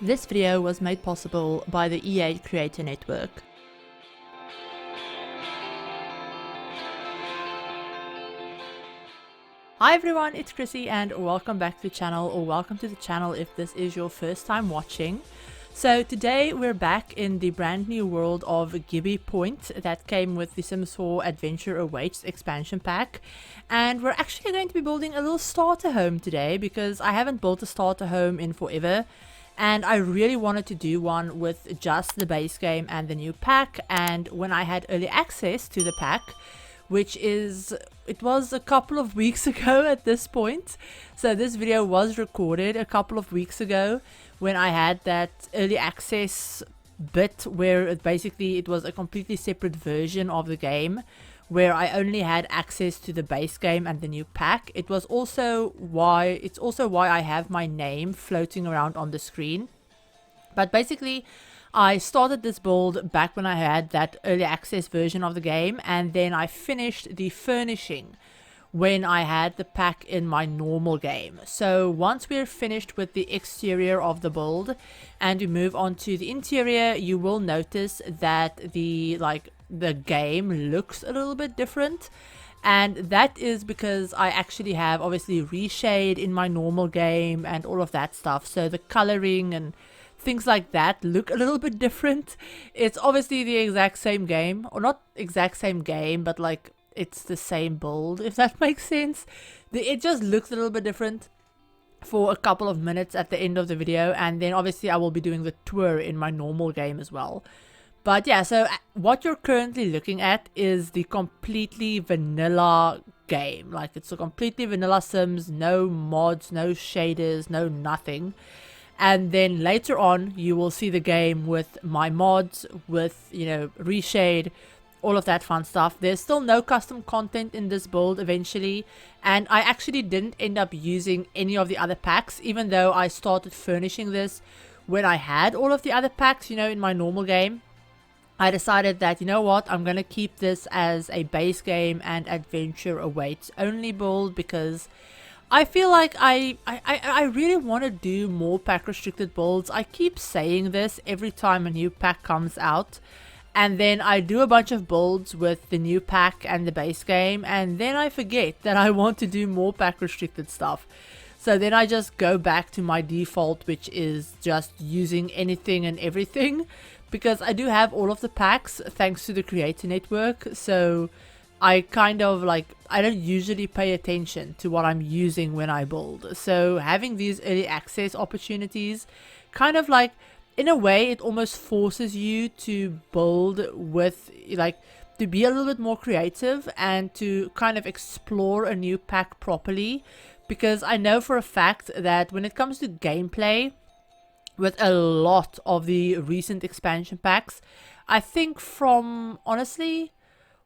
This video was made possible by the EA Creator Network. Hi everyone, it's Chrissie and welcome back to the channel, or welcome to the channel if this is your first time watching. So today we're back in the brand new world of GIBBI Point that came with the Sims 4 Adventure Awaits expansion pack, and we're actually going to be building a little starter home today because I haven't built a starter home in forever. And I really wanted to do one with just the base game and the new pack, and when I had early access to the pack, which it was a couple of weeks ago at this point. So this video was recorded a couple of weeks ago when I had that early access bit where it was a completely separate version of the game, where I only had access to the base game and the new pack. It's also why I have my name floating around on the screen. But basically, I started this build back when I had that early access version of the game, and then I finished the furnishing when I had the pack in my normal game. So once we're finished with the exterior of the build and we move on to the interior, you will notice that the game looks a little bit different, and that is because I actually have obviously reshade in my normal game and all of that stuff, so the coloring and things like that look a little bit different. It's obviously the exact same game, or not exact same game, but like it's the same build, if that makes sense. It just looks a little bit different for a couple of minutes at the end of the video, and then obviously I will be doing the tour in my normal game as well. But yeah, so what you're currently looking at is the completely vanilla game. Like, it's a completely vanilla Sims, no mods, no shaders, no nothing. And then later on, you will see the game with my mods, with, reshade, all of that fun stuff. There's still no custom content in this build eventually, and I actually didn't end up using any of the other packs, even though I started furnishing this when I had all of the other packs, in my normal game. I decided that, you know what, I'm going to keep this as a base game and Adventure Awaits only build, because I feel like I really want to do more pack restricted builds. I keep saying this every time a new pack comes out, and then I do a bunch of builds with the new pack and the base game, and then I forget that I want to do more pack restricted stuff. So then I just go back to my default, which is just using anything and everything, because I do have all of the packs thanks to the Creator Network. So I kind of I don't usually pay attention to what I'm using when I build. So having these early access opportunities kind of in a way, it almost forces you to build with to be a little bit more creative and to kind of explore a new pack properly. Because I know for a fact that when it comes to gameplay with a lot of the recent expansion packs, I think from, honestly,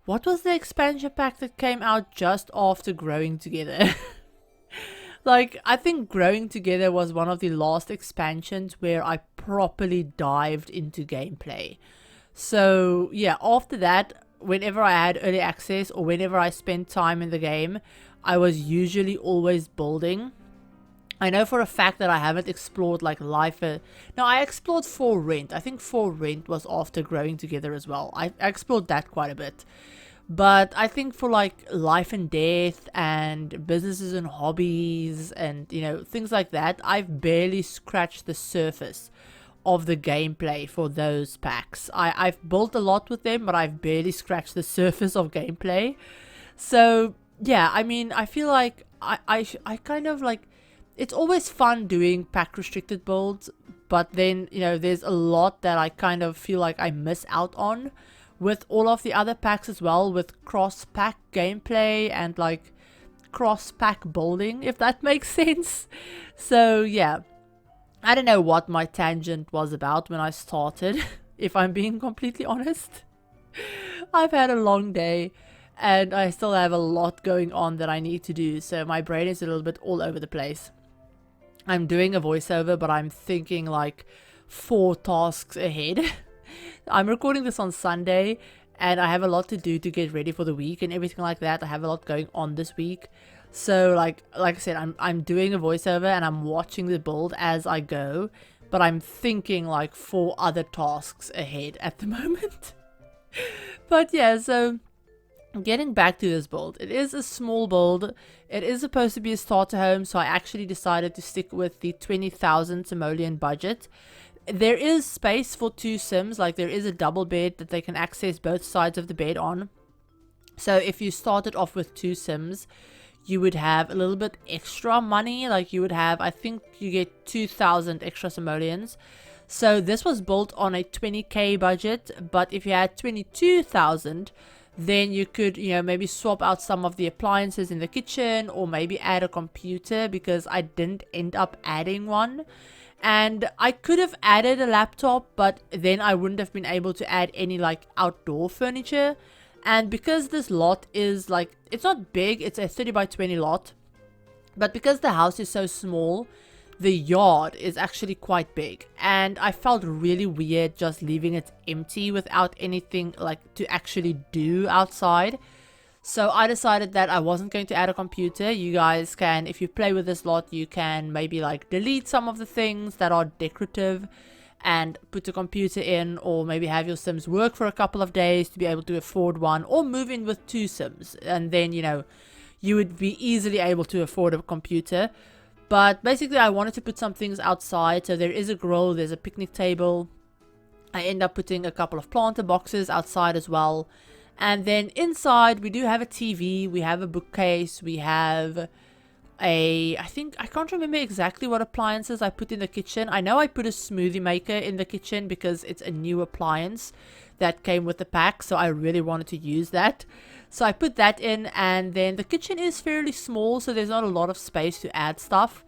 what was the expansion pack that came out just after Growing Together? I think Growing Together was one of the last expansions where I properly dived into gameplay. So yeah, after that, whenever I had early access or whenever I spent time in the game, I was usually always building. I know for a fact that I haven't explored life. No, I explored For Rent. I think For Rent was after Growing Together as well. I explored that quite a bit. But I think for Life and Death and Businesses and Hobbies and things like that, I've barely scratched the surface of the gameplay for those packs. I've built a lot with them, but I've barely scratched the surface of gameplay. So yeah, I mean, I feel like I kind of it's always fun doing pack restricted builds, but then there's a lot that I kind of feel like I miss out on with all of the other packs as well, with cross pack gameplay and cross pack building, if that makes sense. So yeah, I don't know what my tangent was about when I started, if I'm being completely honest. I've had a long day and I still have a lot going on that I need to do, so my brain is a little bit all over the place. I'm doing a voiceover, but I'm thinking 4 tasks ahead. I'm recording this on Sunday, and I have a lot to do to get ready for the week and everything like that. I have a lot going on this week. So like I said, I'm doing a voiceover and I'm watching the build as I go, but I'm thinking like 4 other tasks ahead at the moment. But yeah, so getting back to this build, it is a small build. It is supposed to be a starter home, so I actually decided to stick with the 20,000 simoleon budget. There is space for 2 sims, like there is a double bed that they can access both sides of the bed on. So if you started off with 2 sims, you would have a little bit extra money. Like you would have, I think you get 2,000 extra simoleons. So this was built on a 20k budget, but if you had 22,000, then you could, you know, maybe swap out some of the appliances in the kitchen, or maybe add a computer, because I didn't end up adding one. And I could have added a laptop, but then I wouldn't have been able to add any like outdoor furniture. And because this lot is like, it's not big, it's a 30 by 20 lot, but because the house is so small, the yard is actually quite big, and I felt really weird just leaving it empty without anything like to actually do outside. So I decided that I wasn't going to add a computer. You guys can, if you play with this lot, you can maybe like delete some of the things that are decorative and put a computer in, or maybe have your sims work for a couple of days to be able to afford one, or move in with 2 sims, and then, you know, you would be easily able to afford a computer. But basically I wanted to put some things outside, so there is a grill, there's a picnic table. I end up putting a couple of planter boxes outside as well. And then inside we do have a TV, we have a bookcase, we have a, I can't remember exactly what appliances I put in the kitchen. I know I put a smoothie maker in the kitchen because it's a new appliance that came with the pack, so I really wanted to use that. So I put that in, and then the kitchen is fairly small, so there's not a lot of space to add stuff.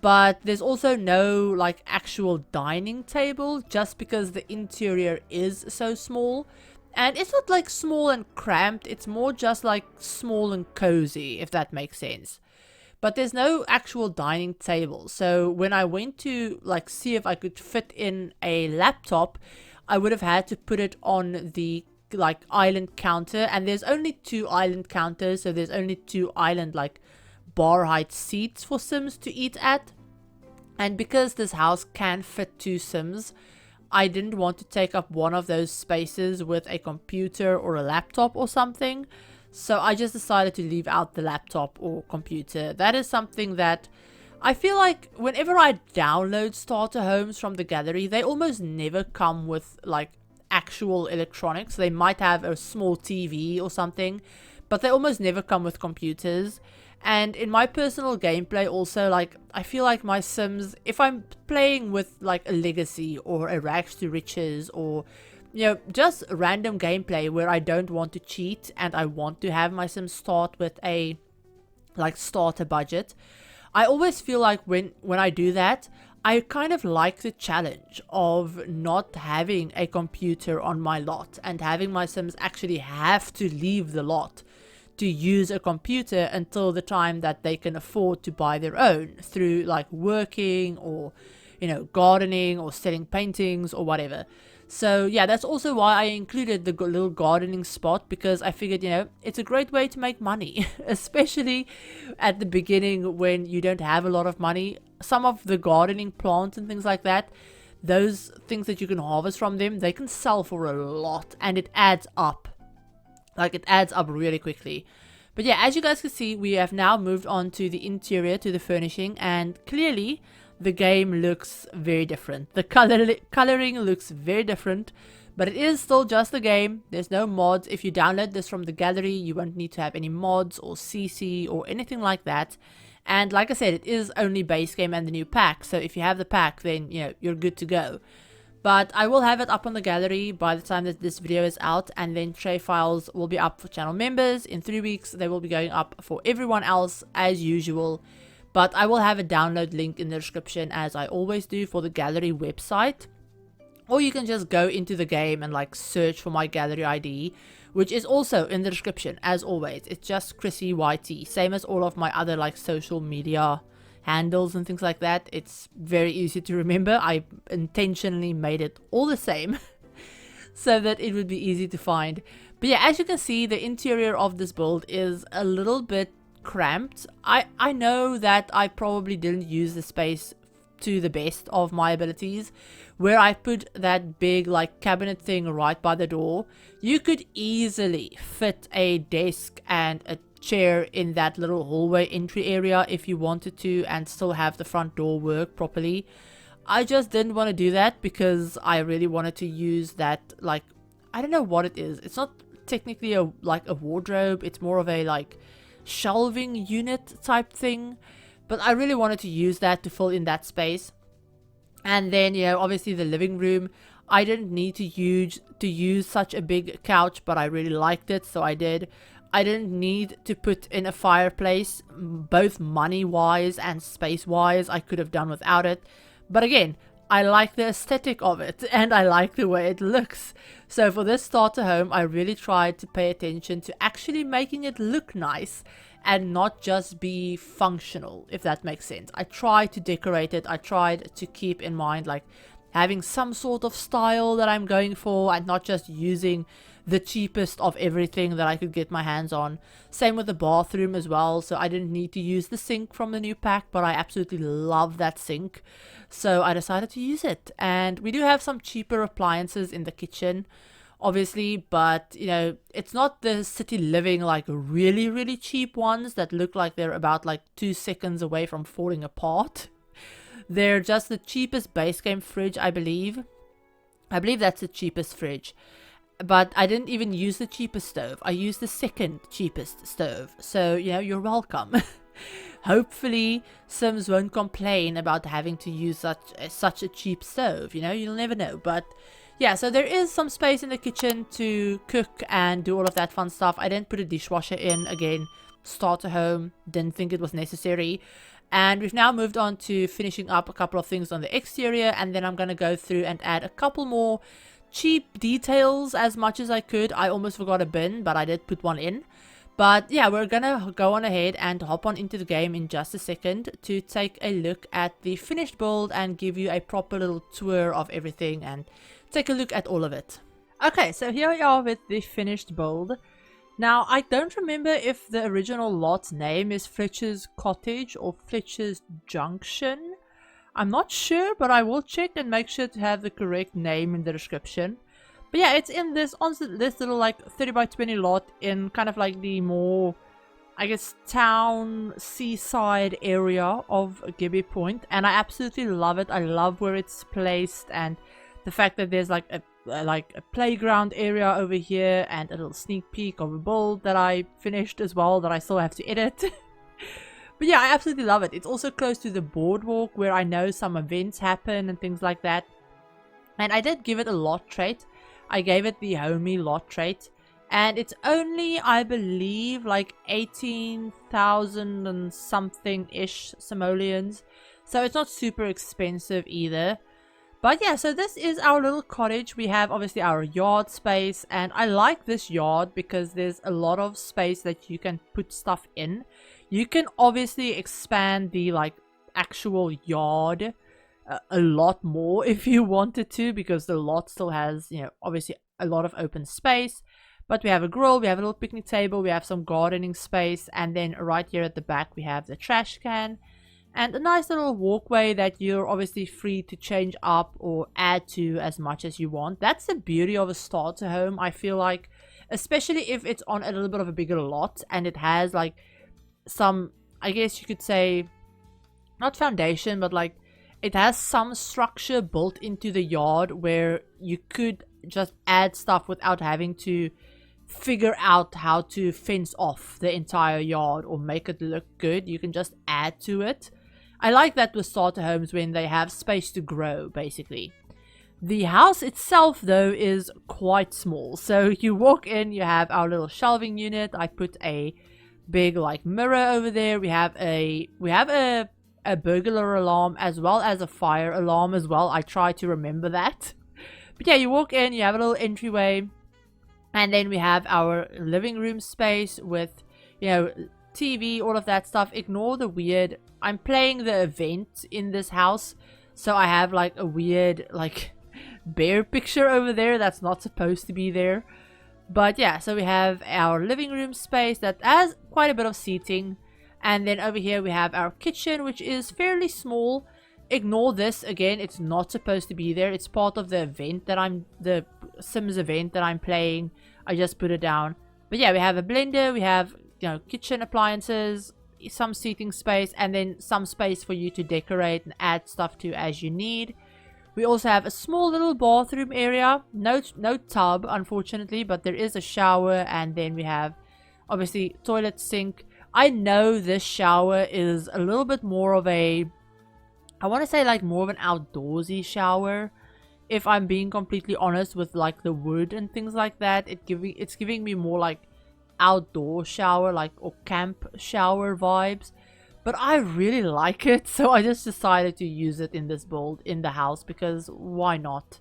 But there's also no like actual dining table, just because the interior is so small. And it's not like small and cramped, it's more just like small and cozy, if that makes sense. But there's no actual dining table. So when I went to like see if I could fit in a laptop, I would have had to put it on the like island counter, and there's only 2 island counters, so there's only 2 island like bar height seats for sims to eat at. And because this house can fit 2 sims, I didn't want to take up one of those spaces with a computer or a laptop or something, so I just decided to leave out the laptop or computer. That is something that I feel like whenever I download starter homes from the gallery, they almost never come with like actual electronics. They might have a small TV or something, but they almost never come with computers. And in my personal gameplay also, like I feel like my sims, if I'm playing with like a legacy or a rags to riches, or you know, just random gameplay where I don't want to cheat and I want to have my sims start with a like starter budget, I always feel like when I do that, I kind of like the challenge of not having a computer on my lot and having my sims actually have to leave the lot to use a computer until the time that they can afford to buy their own through like working, or you know, gardening, or selling paintings or whatever. So yeah, that's also why I included the little gardening spot, because I figured, you know, it's a great way to make money, especially at the beginning when you don't have a lot of money. Some of the gardening plants and things like that, those things that you can harvest from them, they can sell for a lot, and it adds up. Like it adds up really quickly. But yeah, as you guys can see, we have now moved on to the interior, to the furnishing, and clearly the game looks very different. The coloring looks very different, but it is still just a game. There's no mods. If you download this from the gallery, you won't need to have any mods or CC or anything like that. And like I said, it is only base game and the new pack, so if you have the pack, then you know, you're good to go. But I will have it up on the gallery by the time that this video is out, and then tray files will be up for channel members. In 3 weeks, they will be going up for everyone else as usual. But I will have a download link in the description, as I always do, for the gallery website. Or you can just go into the game and like search for my gallery ID, which is also in the description as always. It's just ChrissieYT, same as all of my other like social media handles and things like that. It's very easy to remember. I intentionally made it all the same so that it would be easy to find. But yeah, as you can see, the interior of this build is a little bit cramped. I know that I probably didn't use the space to the best of my abilities. Where I put that big like cabinet thing right by the door, you could easily fit a desk and a chair in that little hallway entry area if you wanted to, and still have the front door work properly. I just didn't want to do that because I really wanted to use that, like, I don't know what it is. It's not technically a wardrobe. It's more of a like shelving unit type thing. But I really wanted to use that to fill in that space. And then, you know, obviously the living room. I didn't need to use such a big couch, but I really liked it, so I did. I didn't need to put in a fireplace, both money-wise and space-wise. I could have done without it. But again, I like the aesthetic of it, and I like the way it looks. So for this starter home, I really tried to pay attention to actually making it look nice and not just be functional, if that makes sense. I tried to decorate it. I tried to keep in mind like having some sort of style that I'm going for, and not just using the cheapest of everything that I could get my hands on. Same with the bathroom as well. So I didn't need to use the sink from the new pack, but I absolutely love that sink. So I decided to use it. And we do have some cheaper appliances in the kitchen, obviously, but you know, it's not the city living like really, really cheap ones that look like they're about like 2 seconds away from falling apart. They're just the cheapest base game fridge, I believe. I believe that's the cheapest fridge. But I didn't even use the cheapest stove. I used the second cheapest stove. So, you know, you're welcome. Hopefully, Sims won't complain about having to use such a cheap stove. You know, you'll never know. But yeah, so there is some space in the kitchen to cook and do all of that fun stuff. I didn't put a dishwasher in. Again, starter home. Didn't think it was necessary. And we've now moved on to finishing up a couple of things on the exterior. And then I'm going to go through and add a couple more cheap details as much as I could. I almost forgot a bin, but I did put one in. But yeah, we're gonna go on ahead and hop on into the game in just a second to take a look at the finished build and give you a proper little tour of everything and take a look at all of it. Okay, so here we are with the finished build. Now, I don't remember if the original lot's name is Fletcher's Cottage or Fletcher's Junction. I'm not sure, but I will check and make sure to have the correct name in the description. But yeah, it's in this little like 30 by 20 lot in kind of like the more, I guess, town seaside area of GIBBI Point, and I absolutely love it. I love where it's placed and the fact that there's like a playground area over here and a little sneak peek of a build that I finished as well that I still have to edit. But yeah, I absolutely love it. It's also close to the boardwalk where I know some events happen and things like that. And I did give it a lot trait. I gave it the Homey Lot Trait. And it's only, I believe, like 18,000 and something-ish simoleons. So it's not super expensive either. But yeah, so this is our little cottage. We have obviously our yard space. And I like this yard because there's a lot of space that you can put stuff in. You can obviously expand the like actual yard a lot more if you wanted to, because the lot still has, you know, obviously a lot of open space. But we have a grill, we have a little picnic table, we have some gardening space, and then right here at the back we have the trash can and a nice little walkway that you're obviously free to change up or add to as much as you want. That's the beauty of a starter home, I feel like, especially if it's on a little bit of a bigger lot and it has like some, I guess you could say, not foundation, but like it has some structure built into the yard where you could just add stuff without having to figure out how to fence off the entire yard or make it look good. You can just add to it. I like that with starter homes when they have space to grow, basically. The house itself, though, is quite small. So you walk in, you have our little shelving unit. I put a big like mirror over there. We have a burglar alarm as well as a fire alarm as well. I try to remember that. But yeah, you walk in, you have a little entryway, and then we have our living room space with, you know, TV, all of that stuff. Ignore the weird, I'm playing the event in this house, so I have like a weird like bear picture over there that's not supposed to be there. But yeah, so we have our living room space that has quite a bit of seating. And then over here we have our kitchen, which is fairly small. Ignore this again, it's not supposed to be there. It's part of the event that the Sims event that I'm playing. I just put it down. But yeah, we have a blender, we have, you know, kitchen appliances, some seating space, and then some space for you to decorate and add stuff to as you need. We also have a small little bathroom area. No tub, unfortunately, but there is a shower, and then we have, obviously, toilet, sink. I know this shower is a little bit more of a, I want to say like more of an outdoorsy shower. If I'm being completely honest, with like the wood and things like that, it's giving me more like outdoor shower, like, or camp shower vibes. But I really like it, so I just decided to use it in this build in the house, because why not?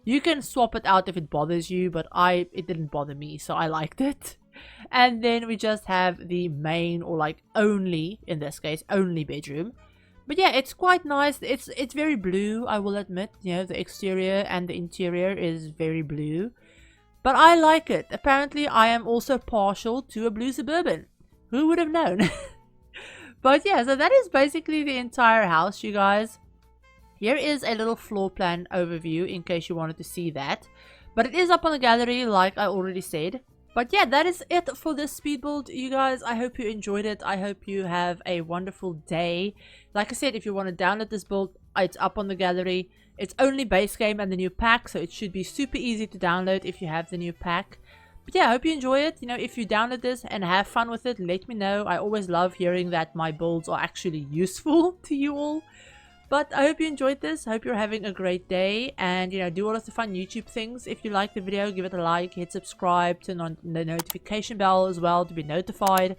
You can swap it out if it bothers you, but it didn't bother me, so I liked it. And then we just have the main, or like only, in this case, only bedroom. But yeah, it's quite nice. It's very blue, I will admit. You know, the exterior and the interior is very blue. But I like it. Apparently, I am also partial to a blue Suburban. Who would have known? But yeah, so that is basically the entire house, you guys. Here is a little floor plan overview in case you wanted to see that. But it is up on the gallery, like I already said. But yeah, that is it for this speed build, you guys. I hope you enjoyed it. I hope you have a wonderful day. Like I said, if you want to download this build, it's up on the gallery. It's only base game and the new pack, so it should be super easy to download if you have the new pack. But yeah, I hope you enjoy it. You know, if you download this and have fun with it, let me know. I always love hearing that my builds are actually useful to you all. But I hope you enjoyed this. I hope you're having a great day. And, you know, do all of the fun YouTube things. If you like the video, give it a like, hit subscribe, turn on the notification bell as well to be notified.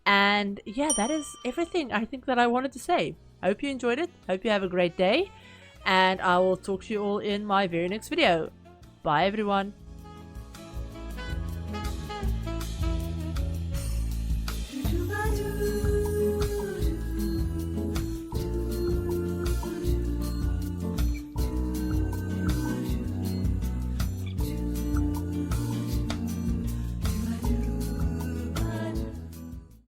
And yeah, that is everything I think that I wanted to say. I hope you enjoyed it. I hope you have a great day. And I will talk to you all in my very next video. Bye, everyone.